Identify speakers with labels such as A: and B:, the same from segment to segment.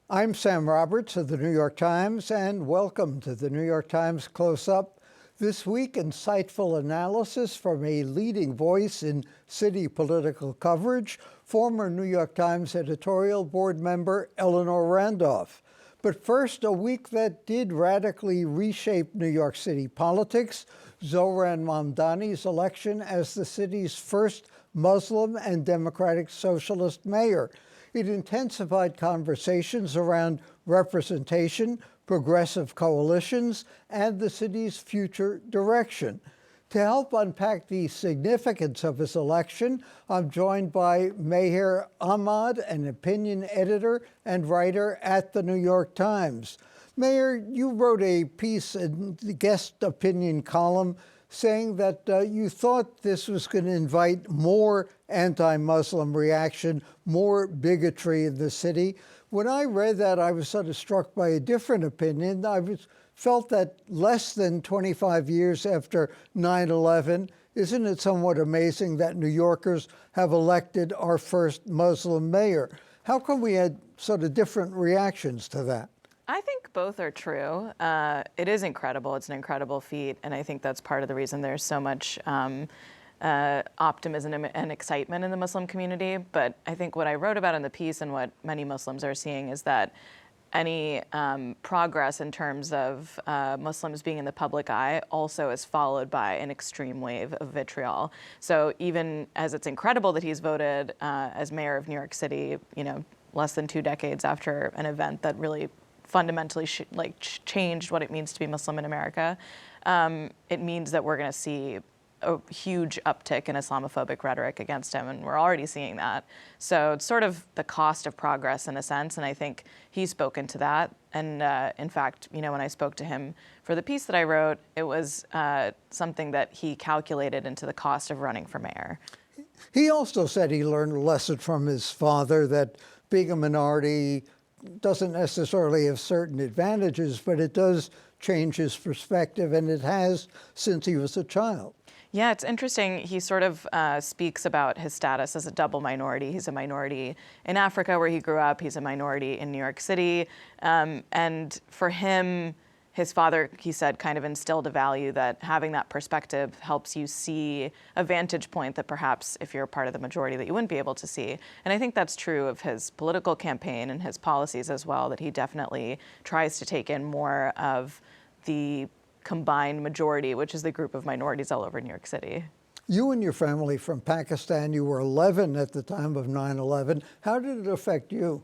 A: I'm Sam Roberts of the New York Times, and welcome to the New York Times Close-Up. This week, insightful analysis from a leading voice in city political coverage, former New York Times editorial board member Eleanor Randolph. But first, a week that did radically reshape New York City politics, Zohran Mamdani's election as the city's first Muslim and Democratic Socialist mayor. It intensified conversations around representation, progressive coalitions, and the city's future direction. To help unpack the significance of his election, I'm joined by Meher Ahmad, an opinion editor and writer at the New York Times. Meher, you wrote a piece in the guest opinion column saying that you thought this was going to invite more anti-Muslim reaction, more bigotry in the city. When I read that, I was sort of struck by a different opinion. Felt that less than 25 years after 9/11, isn't it somewhat amazing that New Yorkers have elected our first Muslim mayor? How come we had sort of different reactions to that?
B: I think both are true. It is incredible. It's an incredible feat. And I think that's part of the reason there's so much optimism and excitement in the Muslim community. But I think what I wrote about in the piece and what many Muslims are seeing is that any progress in terms of Muslims being in the public eye also is followed by an extreme wave of vitriol. So even as it's incredible that he's voted as mayor of New York City, less than 2 decades after an event that really fundamentally changed what it means to be Muslim in America, it means that we're going to see a huge uptick in Islamophobic rhetoric against him, and we're already seeing that. So it's sort of the cost of progress in a sense, and I think he's spoken to that. And in fact, when I spoke to him for the piece that I wrote, it was something that he calculated into the cost of running for mayor.
A: He also said he learned a lesson from his father that being a minority doesn't necessarily have certain advantages, but it does change his perspective, and it has since he was a child.
B: Yeah, it's interesting. He sort of speaks about his status as a double minority. He's a minority in Africa, where he grew up. He's a minority in New York City. And for him, his father, he said, kind of instilled a value that having that perspective helps you see a vantage point that perhaps if you're a part of the majority that you wouldn't be able to see. And I think that's true of his political campaign and his policies as well, that he definitely tries to take in more of the combined majority, which is the group of minorities all over New York City.
A: You and your family from Pakistan, you were 11 at the time of 9/11. How did it affect you?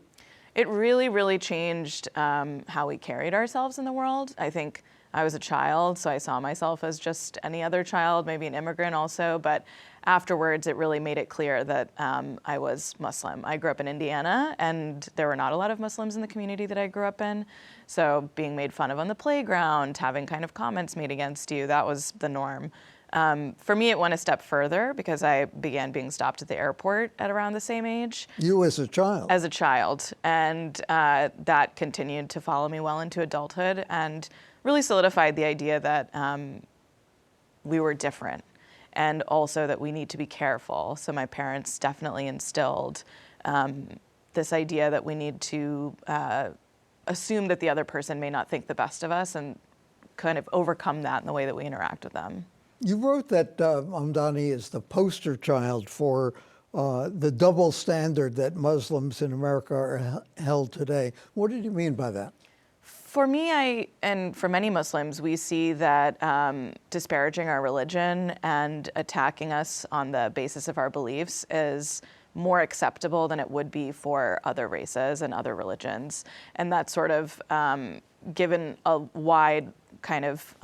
B: It really, really changed how we carried ourselves in the world. I think I was a child, so I saw myself as just any other child, maybe an immigrant also, but afterwards it really made it clear that I was Muslim. I grew up in Indiana, and there were not a lot of Muslims in the community that I grew up in. So being made fun of on the playground, having kind of comments made against you, that was the norm. For me, it went a step further because I began being stopped at the airport at around the same age.
A: You as a child?
B: As a child. And that continued to follow me well into adulthood and really solidified the idea that we were different and also that we need to be careful. So my parents definitely instilled this idea that we need to assume that the other person may not think the best of us and kind of overcome that in the way that we interact with them.
A: You wrote that Mamdani is the poster child for the double standard that Muslims in America are held today. What did you mean by that?
B: For me, and for many Muslims, we see that disparaging our religion and attacking us on the basis of our beliefs is more acceptable than it would be for other races and other religions. And that's sort of given a wide kind of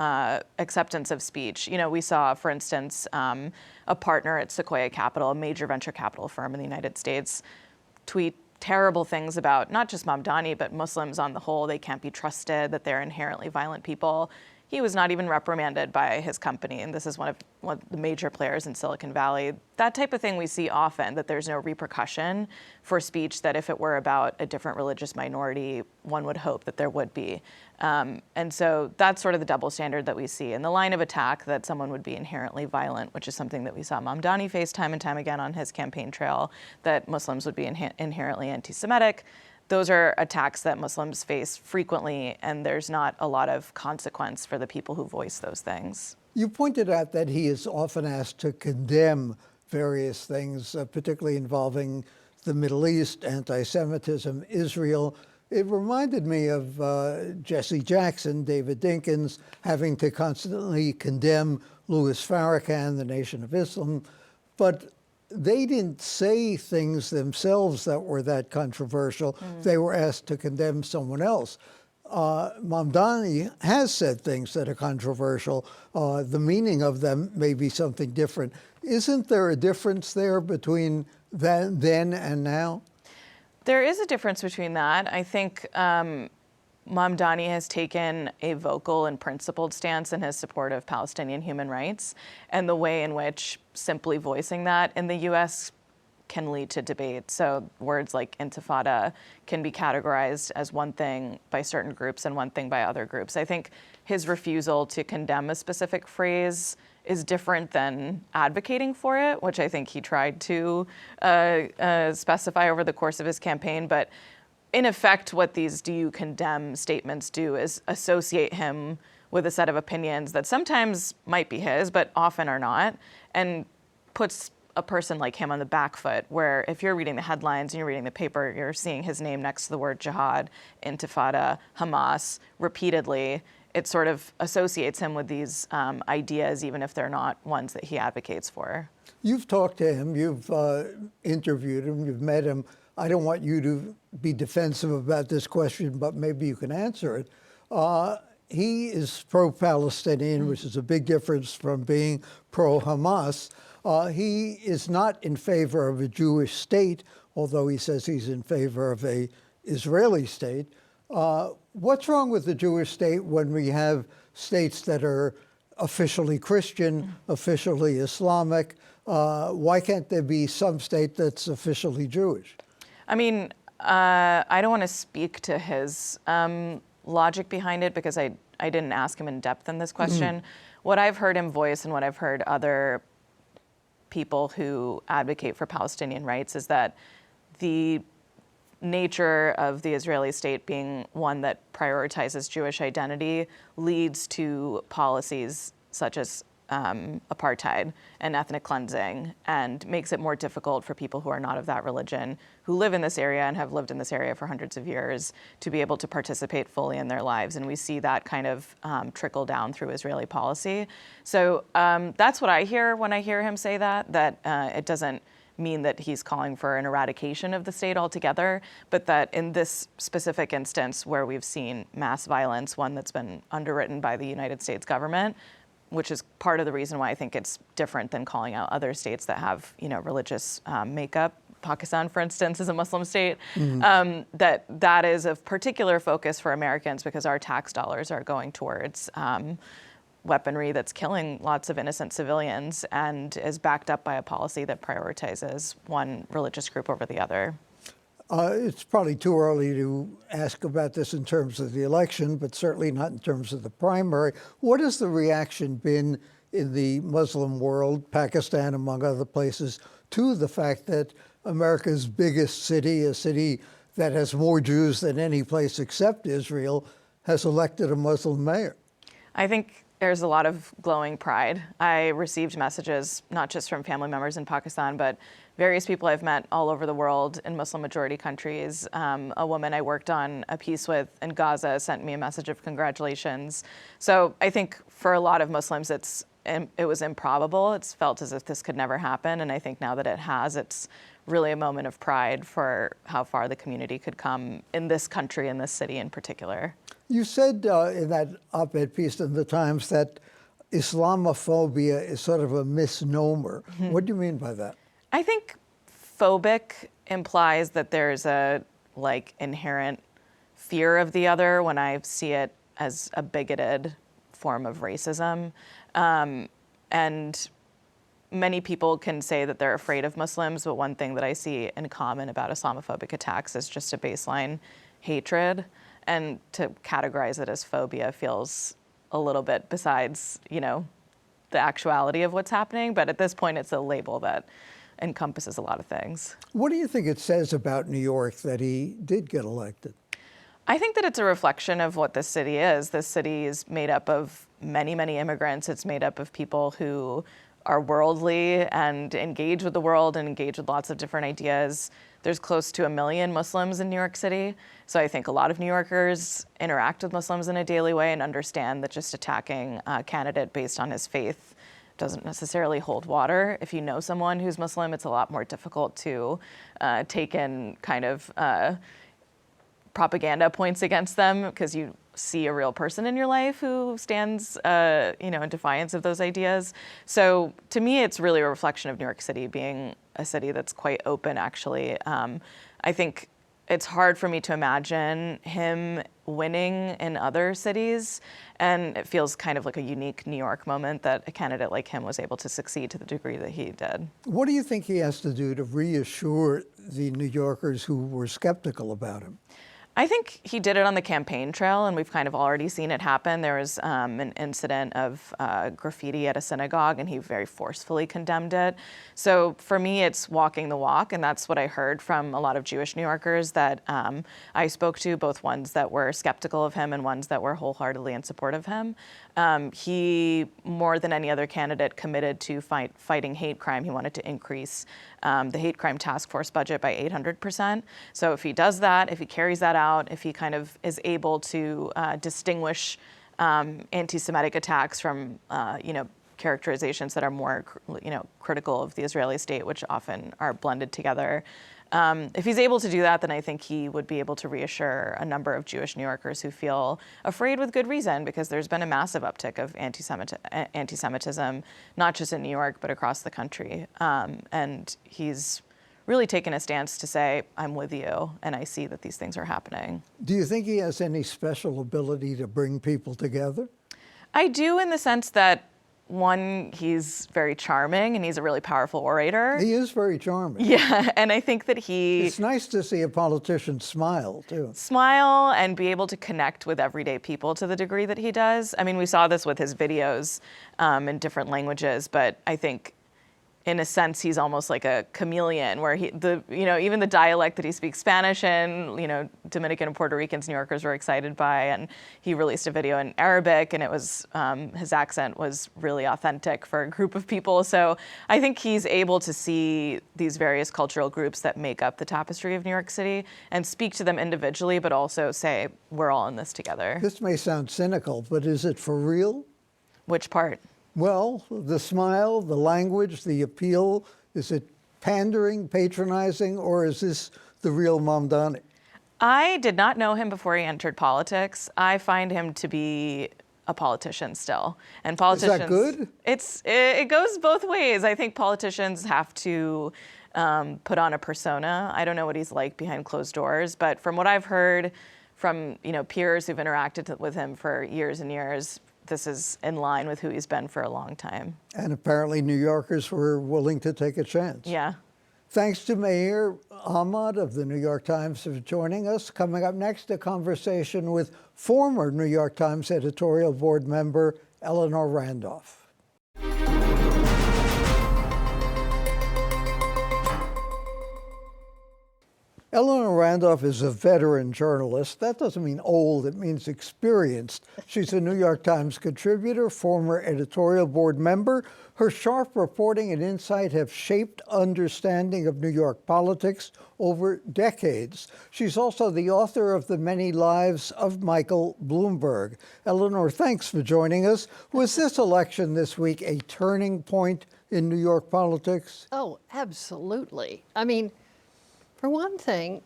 B: acceptance of speech. We saw, for instance, a partner at Sequoia Capital, a major venture capital firm in the United States, tweet terrible things about not just Mamdani, but Muslims on the whole. They can't be trusted, that they're inherently violent people. He was not even reprimanded by his company, and this is one of the major players in Silicon Valley. That type of thing we see often, that there's no repercussion for speech that if it were about a different religious minority, one would hope that there would be. And so that's sort of the double standard that we see. And the line of attack that someone would be inherently violent, which is something that we saw Mamdani face time and time again on his campaign trail, that Muslims would be inherently anti-Semitic. those are attacks that Muslims face frequently, and there's not a lot of consequence for the people who voice those things.
A: You pointed out that he is often asked to condemn various things, particularly involving the Middle East, anti-Semitism, Israel. It reminded me of Jesse Jackson, David Dinkins, having to constantly condemn Louis Farrakhan, the Nation of Islam. But they didn't say things themselves that were that controversial. They were asked to condemn someone else. Mamdani has said things that are controversial. The meaning of them may be something different. Isn't there a difference there between then and now?
B: There is a difference between that. I think Mamdani has taken a vocal and principled stance in his support of Palestinian human rights, and the way in which simply voicing that in the U.S. can lead to debate. So words like intifada can be categorized as one thing by certain groups and one thing by other groups. I think his refusal to condemn a specific phrase is different than advocating for it, which I think he tried to specify over the course of his campaign. But in effect, what these "do you condemn" statements do is associate him with a set of opinions that sometimes might be his, but often are not, and puts a person like him on the back foot, where if you're reading the headlines and you're reading the paper, you're seeing his name next to the word jihad, intifada, Hamas repeatedly. It sort of associates him with these ideas, even if they're not ones that he advocates for. You've
A: talked to him, you've interviewed him, you've met him. I don't want you to be defensive about this question, but maybe you can answer it. He is pro-Palestinian, which is a big difference from being pro-Hamas. He is not in favor of a Jewish state, although he says he's in favor of an Israeli state. What's wrong with the Jewish state when we have states that are officially Christian, officially Islamic? Why can't there be some state that's officially Jewish?
B: I mean, I don't want to speak to his logic behind it because I didn't ask him in depth in this question. What I've heard him voice and what I've heard other people who advocate for Palestinian rights is that the nature of the Israeli state being one that prioritizes Jewish identity leads to policies such as apartheid and ethnic cleansing, and makes it more difficult for people who are not of that religion, who live in this area and have lived in this area for hundreds of years, to be able to participate fully in their lives. And we see that kind of trickle down through Israeli policy. So that's what I hear when I hear him say that it doesn't mean that he's calling for an eradication of the state altogether, but that in this specific instance where we've seen mass violence, one that's been underwritten by the United States government, which is part of the reason why I think it's different than calling out other states that have, religious makeup. Pakistan, for instance, is a Muslim state. That is of particular focus for Americans because our tax dollars are going towards weaponry that's killing lots of innocent civilians and is backed up by a policy that prioritizes one religious group over the other.
A: It's probably too early to ask about this in terms of the election, but certainly not in terms of the primary. What has the reaction been in the Muslim world, Pakistan among other places, to the fact that America's biggest city, a city that has more Jews than any place except Israel, has elected a Muslim mayor?
B: I think there's a lot of glowing pride. I received messages, not just from family members in Pakistan, but various people I've met all over the world in Muslim-majority countries. A woman I worked on a piece with in Gaza sent me a message of congratulations. So I think for a lot of Muslims, it was improbable. It's felt as if this could never happen. And I think now that it has, it's really a moment of pride for how far the community could come in this country, in this city in particular.
A: You said in that op-ed piece in the Times that Islamophobia is sort of a misnomer. What do you mean by that?
B: I think phobic implies that there's a inherent fear of the other when I see it as a bigoted form of racism. And many people can say that they're afraid of Muslims, but one thing that I see in common about Islamophobic attacks is just a baseline hatred. And to categorize it as phobia feels a little bit besides, the actuality of what's happening. But at this point, it's a label that encompasses a lot of things.
A: What do you think it says about New York that he did get elected?
B: I think that it's a reflection of what this city is. This city is made up of many, many immigrants. It's made up of people who are worldly and engage with the world and engage with lots of different ideas. There's close to 1 million Muslims in New York City. So I think a lot of New Yorkers interact with Muslims in a daily way and understand that just attacking a candidate based on his faith doesn't necessarily hold water. If you know someone who's Muslim, it's a lot more difficult to take in kind of propaganda points against them because you see a real person in your life who stands, in defiance of those ideas. So to me, it's really a reflection of New York City being a city that's quite open, actually. I think it's hard for me to imagine him winning in other cities, and it feels kind of like a unique New York moment that a candidate like him was able to succeed to the degree that he did.
A: What do you think he has to do to reassure the New Yorkers who were skeptical about him?
B: I think he did it on the campaign trail, and we've kind of already seen it happen. There was an incident of graffiti at a synagogue, and he very forcefully condemned it. So for me, it's walking the walk, and that's what I heard from a lot of Jewish New Yorkers that I spoke to, both ones that were skeptical of him and ones that were wholeheartedly in support of him. He, more than any other candidate, committed to fighting hate crime. He wanted to increase the hate crime task force budget by 800%. So if he does that, if he carries that out, if he kind of is able to distinguish anti-Semitic attacks from, characterizations that are more, critical of the Israeli state, which often are blended together. If he's able to do that, then I think he would be able to reassure a number of Jewish New Yorkers who feel afraid with good reason, because there's been a massive uptick of anti-Semitism, not just in New York, but across the country. And he's really taken a stance to say, I'm with you, and I see that these things are happening.
A: Do you think he has any special ability to bring people together?
B: I do, in the sense that, one, he's very charming and he's a really powerful orator.
A: He is very charming.
B: Yeah, and I think that
A: It's nice to see a politician smile, too.
B: Smile and be able to connect with everyday people to the degree that he does. I mean, we saw this with his videos in different languages, but I think in a sense, he's almost like a chameleon, where even the dialect that he speaks Spanish in, Dominican and Puerto Ricans, New Yorkers were excited by, and he released a video in Arabic, and it was, his accent was really authentic for a group of people. So I think he's able to see these various cultural groups that make up the tapestry of New York City and speak to them individually, but also say, we're all in this together.
A: This may sound cynical, but is it for real?
B: Which part?
A: Well, the smile, the language, the appeal, is it pandering, patronizing, or is this the real Mamdani?
B: I did not know him before he entered politics. I find him to be a politician still. And politicians,
A: is that good?
B: It goes both ways. I think politicians have to put on a persona. I don't know what he's like behind closed doors, but from what I've heard from peers who've interacted with him for years and years, this is in line with who he's been for a long time.
A: And apparently New Yorkers were willing to take a chance.
B: Yeah.
A: Thanks to Meher Ahmad of the New York Times for joining us. Coming up next, a conversation with former New York Times editorial board member Eleanor Randolph. Eleanor Randolph is a veteran journalist. That doesn't mean old, it means experienced. She's a New York Times contributor, former editorial board member. Her sharp reporting and insight have shaped understanding of New York politics over decades. She's also the author of The Many Lives of Michael Bloomberg. Eleanor, thanks for joining us. Was this election this week a turning point in New York politics?
C: Oh, absolutely. I mean, for one thing,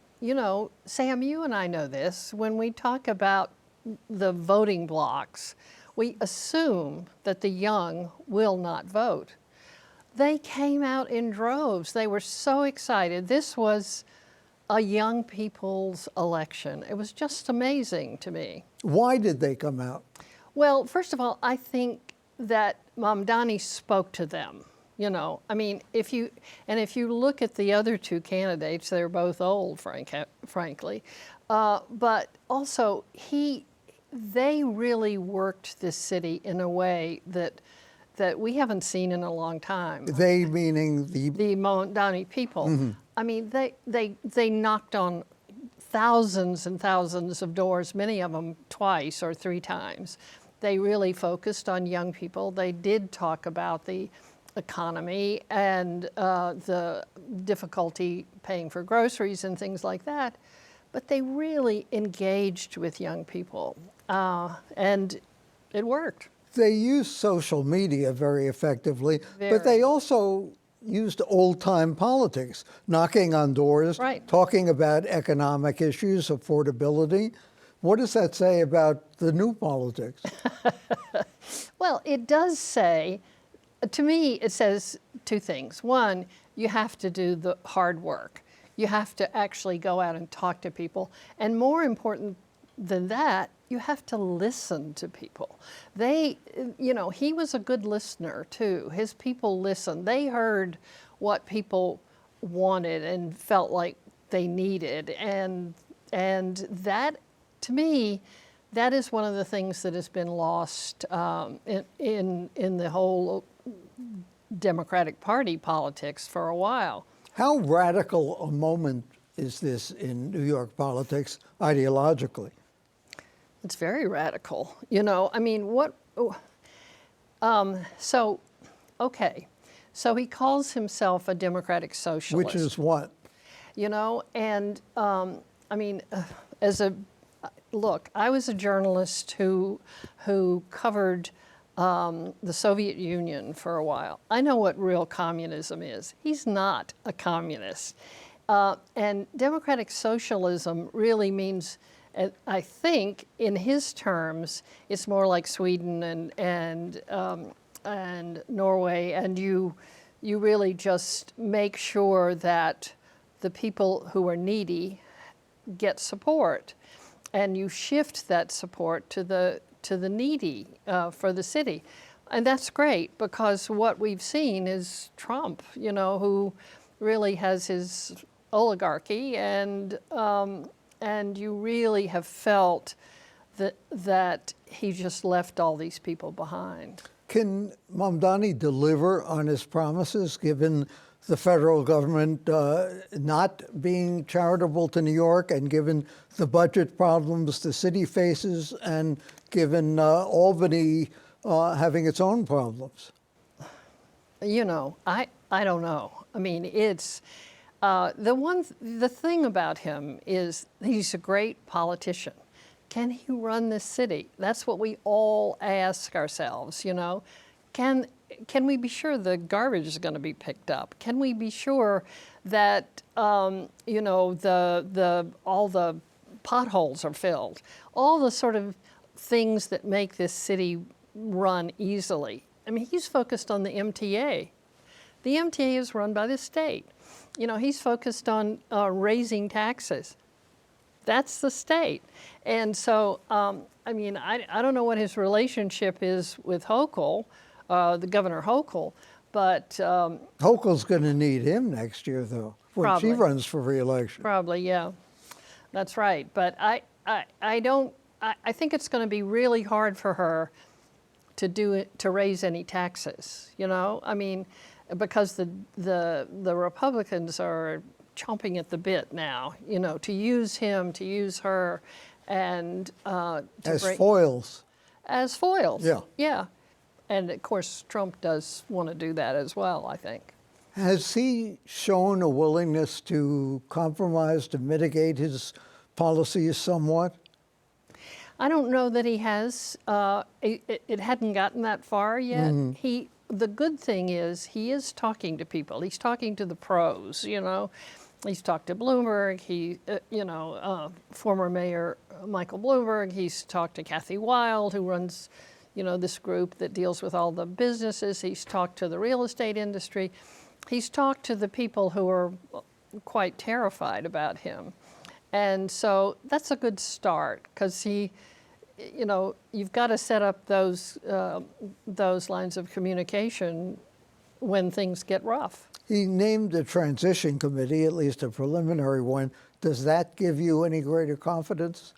C: Sam, you and I know this, when we talk about the voting blocks, we assume that the young will not vote. They came out in droves. They were so excited. This was a young people's election. It was just amazing to me.
A: Why did they come out?
C: Well, first of all, I think that Mamdani spoke to them. If you look at the other two candidates, they're both old, frankly. But also, they really worked this city in a way that that we haven't seen in a long time.
A: They meaning the
C: Mamdani people. I mean, they knocked on thousands and thousands of doors, many of them twice or three times. They really focused on young people. They did talk about the economy and the difficulty paying for groceries and things like that, but they really engaged with young people, and it worked.
A: They used social media very effectively,
C: Very.
A: but they also used old-time politics, knocking on doors,
C: Right.
A: talking about economic issues, affordability. What does that say about the new politics?
C: Well, it does say, to me, it says two things. One, you have to do the hard work. You have to actually go out and talk to people. And more important than that, you have to listen to people. They, he was a good listener too. His people listened. They heard what people wanted and felt like they needed. And that, to me, that is one of the things that has been lost in the whole Democratic Party politics for a while.
A: How radical a moment is this in New York politics ideologically?
C: It's very radical. I mean, so he calls himself a democratic socialist.
A: Which is what?
C: And I mean, look, I was a journalist who covered the Soviet Union for a while. I know what real communism is. He's not a communist. And democratic socialism really means, I think, in his terms, it's more like Sweden and Norway, and you really just make sure that the people who are needy get support, and you shift that support to the needy for the city. And that's great, because what we've seen is Trump, who really has his oligarchy, and you really have felt that he just left all these people behind.
A: Can Mamdani deliver on his promises, given the federal government not being charitable to New York, and given the budget problems the city faces, and given Albany having its own problems?
C: I don't know. I mean, it's the thing about him is he's a great politician. Can he run this city? That's what we all ask ourselves. Can we be sure the garbage is going to be picked up? Can we be sure that all the potholes are filled? All the sort of things that make this city run easily. I mean, he's focused on the MTA. The MTA is run by the state. He's focused on raising taxes. That's the state. And so, I mean, I don't know what his relationship is with Hochul, the Governor Hochul, but
A: Hochul's going to need him next year, though, when
C: Probably.
A: she runs for re-election.
C: Probably, yeah, that's right. But I think it's going to be really hard for her to raise any taxes. I mean, because the Republicans are chomping at the bit now. To use him, to use her, and
A: As foils.
C: As foils.
A: Yeah.
C: Yeah. And of course, Trump does want to do that as well, I think.
A: Has he shown a willingness to compromise, to mitigate his policies somewhat?
C: I don't know that he has. It hadn't gotten that far yet. Mm-hmm. The good thing is he is talking to people. He's talking to the pros, He's talked to Bloomberg. Former Mayor Michael Bloomberg. He's talked to Kathy Wild, who runs, this group that deals with all the businesses. He's talked to the real estate industry. He's talked to the people who are quite terrified about him. And so that's a good start, because you've got to set up those lines of communication when things get rough.
A: He named a transition committee, at least a preliminary one. Does that give you any greater confidence?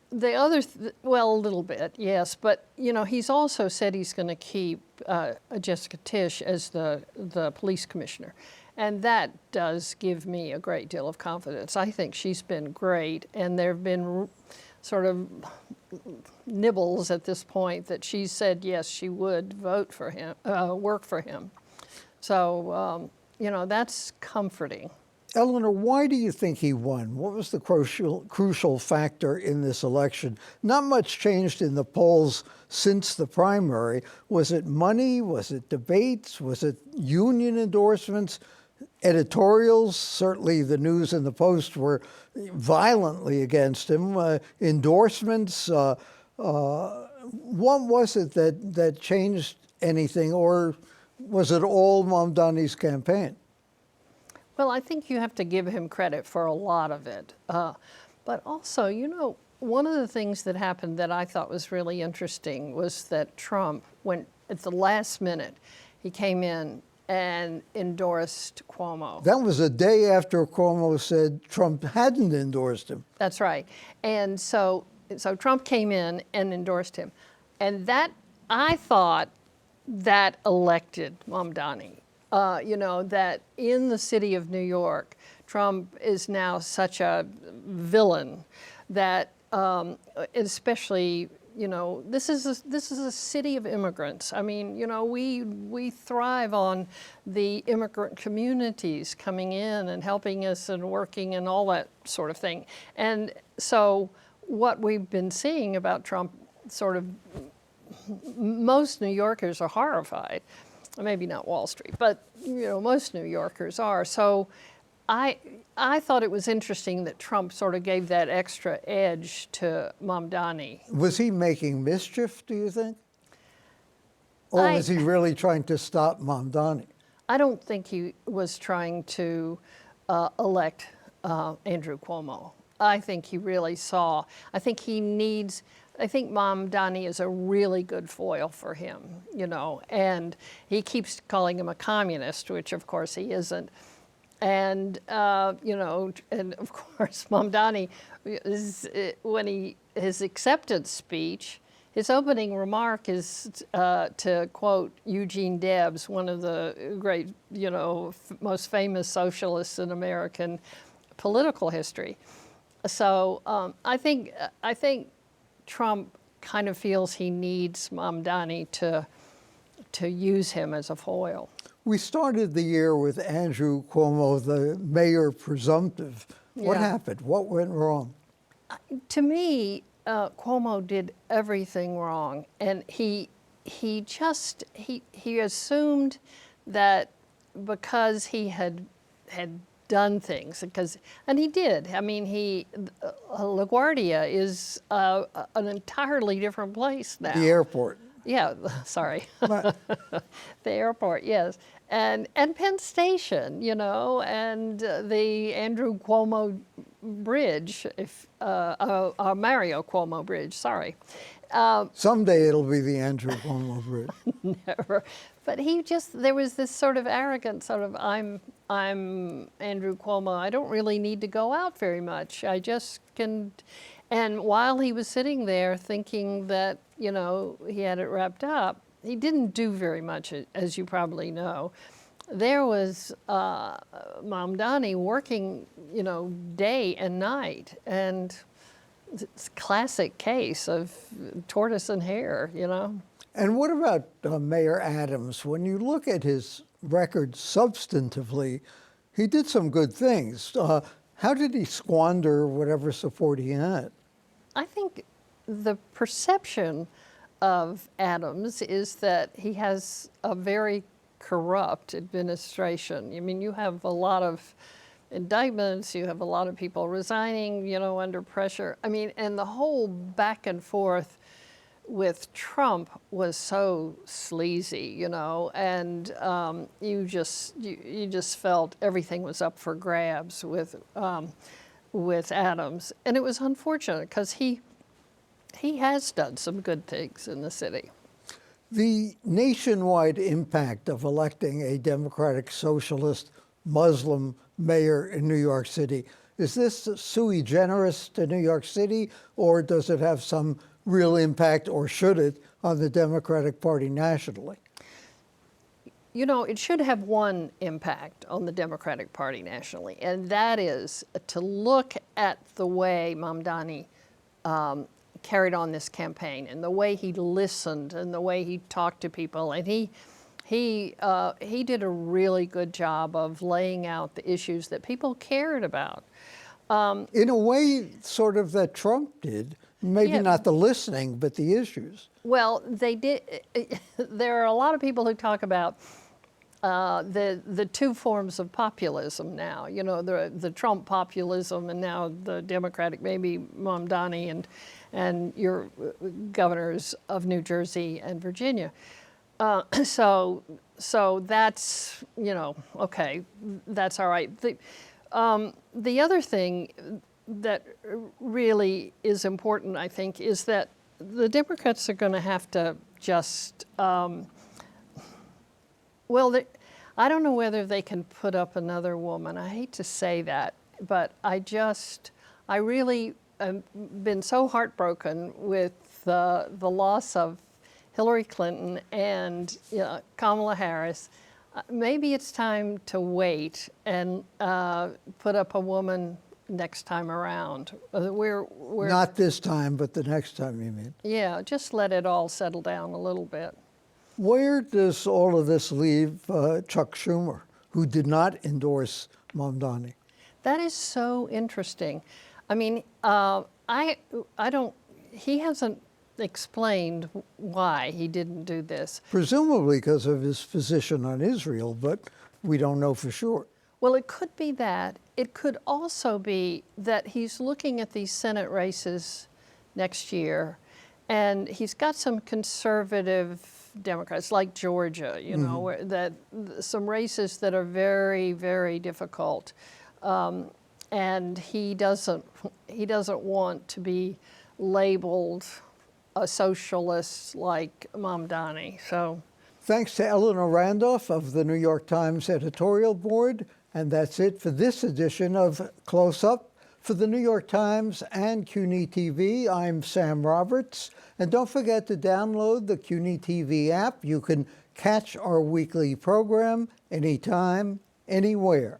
C: the other, well, a little bit, yes, but he's also said he's going to keep Jessica Tisch as the police commissioner, and that does give me a great deal of confidence. I think she's been great, and there have been sort of nibbles at this point that she said yes, she would vote for him, work for him. So that's comforting.
A: Eleanor, why do you think he won? What was the crucial factor in this election? Not much changed in the polls since the primary. Was it money? Was it debates? Was it union endorsements? Editorials? Certainly the News and the Post were violently against him. Endorsements? What was it that changed anything, or was it all Mamdani's campaign?
C: Well, I think you have to give him credit for a lot of it. But also, one of the things that happened that I thought was really interesting was that Trump, when at the last minute, he came in and endorsed Cuomo.
A: That was a day after Cuomo said Trump hadn't endorsed him.
C: That's right. And so Trump came in and endorsed him. And that, I thought, that elected Mamdani. That in the city of New York, Trump is now such a villain that, especially, this is a city of immigrants. I mean, we thrive on the immigrant communities coming in and helping us and working and all that sort of thing. And so what we've been seeing about Trump, sort of, most New Yorkers are horrified. Maybe not Wall Street, but most New Yorkers are. So I thought it was interesting that Trump sort of gave that extra edge to Mamdani.
A: Was he making mischief, do you think? Or was he really trying to stop Mamdani?
C: I don't think he was trying to elect Andrew Cuomo. I think he really saw, I think Mamdani is a really good foil for him, and he keeps calling him a communist, which of course he isn't. And, and of course Mamdani, his acceptance speech, his opening remark is to quote Eugene Debs, one of the great, most famous socialists in American political history. So I think Trump kind of feels he needs Mamdani to use him as a foil.
A: We started the year with Andrew Cuomo, the mayor presumptive. What happened? What went wrong?
C: To me, Cuomo did everything wrong, and he assumed that because he had done things, and he did. I mean, LaGuardia is an entirely different place now.
A: The airport.
C: Yeah, sorry. The airport, yes. And Penn Station, and the Andrew Cuomo Bridge, Mario Cuomo Bridge, sorry.
A: Someday it'll be the Andrew Cuomo Bridge.
C: Never. But there was this sort of arrogant sort of, I'm Andrew Cuomo, I don't really need to go out very much. I just can, and while he was sitting there thinking that, he had it wrapped up, he didn't do very much, as you probably know. There was Mamdani working, day and night, and it's a classic case of tortoise and hare,
A: And what about Mayor Adams? When you look at his record substantively, he did some good things. How did he squander whatever support he had?
C: I think the perception of Adams is that he has a very corrupt administration. I mean, you have a lot of indictments, you have a lot of people resigning, under pressure. I mean, and the whole back and forth with Trump was so sleazy, and you just felt everything was up for grabs with Adams, and it was unfortunate because he has done some good things in the city.
A: The nationwide impact of electing a Democratic Socialist Muslim mayor in New York City Is this sui generis to New York City, or does it have some real impact, or should it, on the Democratic Party nationally?
C: You know, it should have one impact on the Democratic Party nationally, and that is to look at the way Mamdani carried on this campaign, and the way he listened, and the way he talked to people, and he did a really good job of laying out the issues that people cared about.
A: In a way, sort of that Trump did. Maybe
C: Yeah.
A: not the listening, but the issues.
C: Well, they did. There are a lot of people who talk about the two forms of populism now. You know, the Trump populism, and now the Democratic, maybe Mamdani and your governors of New Jersey and Virginia. So that's, you know, okay, that's all right. The other thing that really is important, I think, is that the Democrats are going to have to just, I don't know whether they can put up another woman. I hate to say that, but I really have been so heartbroken with the loss of Hillary Clinton and Kamala Harris. Maybe it's time to wait and put up a woman next time around. We're
A: Not this time, but the next time, you mean?
C: Yeah, just let it all settle down a little bit.
A: Where does all of this leave Chuck Schumer, who did not endorse Mamdani?
C: That is so interesting. I mean, he hasn't explained why he didn't do this.
A: Presumably because of his position on Israel, but we don't know for sure.
C: Well, it could be that. It could also be that he's looking at these Senate races next year, and he's got some conservative Democrats, like Georgia, you know, where some races that are very, very difficult, and he doesn't want to be labeled a socialist like Mamdani. So,
A: thanks to Eleanor Randolph of the New York Times editorial board. And that's it for this edition of Close Up. For the New York Times and CUNY TV, I'm Sam Roberts. And don't forget to download the CUNY TV app. You can catch our weekly program anytime, anywhere.